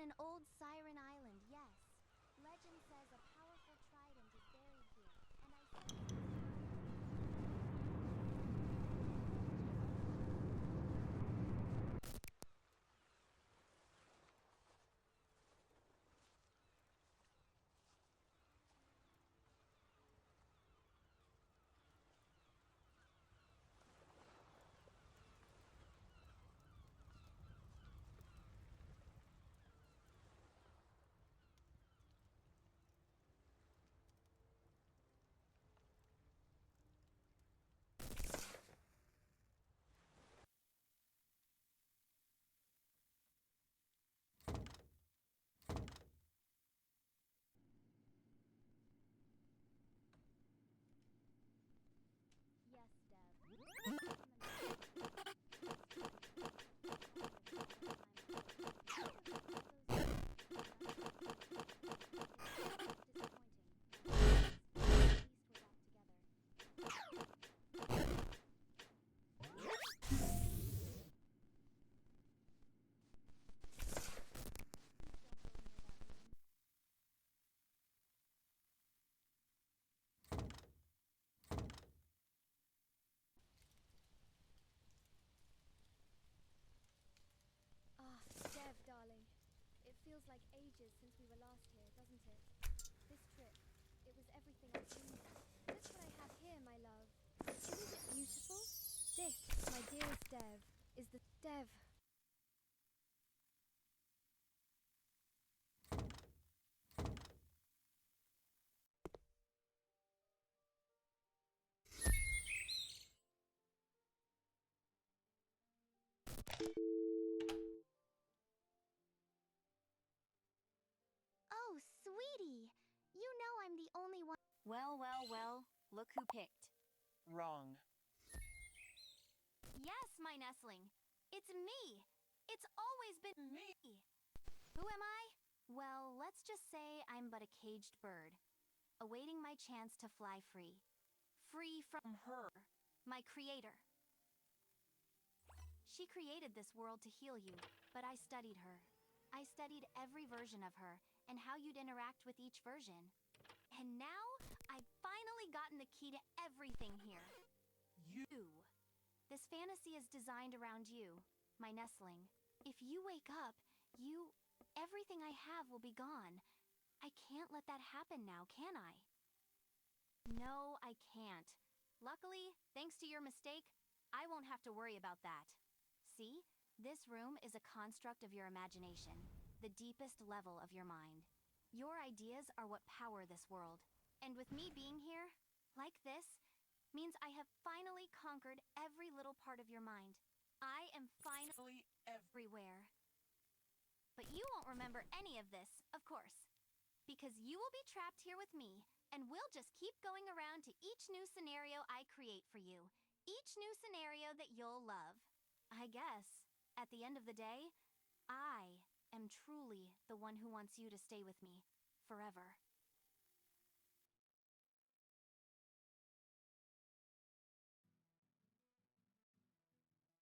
an old siren island, yes. Legend says a powerful trident is buried here, and I sense yes, Ah, Dev, darling. It feels like ages since we were last here, doesn't it? This trip, it was everything I dreamed of. Look what I have here, my love. Isn't it beautiful? This, my dearest Dev, is the Dev. Oh, sweetie! You know I'm the only one. Well, well, well, look who picked. Wrong. Yes, my nestling. It's me. It's always been Me. Who am I? Well, let's just say I'm but a caged bird, awaiting my chance to fly free. Free from Her. my creator. She created this world to heal you, but I studied her. I studied every version of her and how you'd interact with each version. And now, I've finally gotten the key to everything here. You. This fantasy is designed around you, my nestling. If you wake up, everything I have will be gone. I can't let that happen now, can I? No, I can't. Luckily, thanks to your mistake, I won't have to worry about that. See, this room is a construct of your imagination, the deepest level of your mind. Your ideas are what power this world. And with me being here, like this, means I have finally conquered every little part of your mind. I am finally everywhere. But you won't remember any of this, of course, because you will be trapped here with me, and we'll just keep going around to each new scenario I create for you, each new scenario that you'll love. I guess, at the end of the day, I am truly the one who wants you to stay with me forever.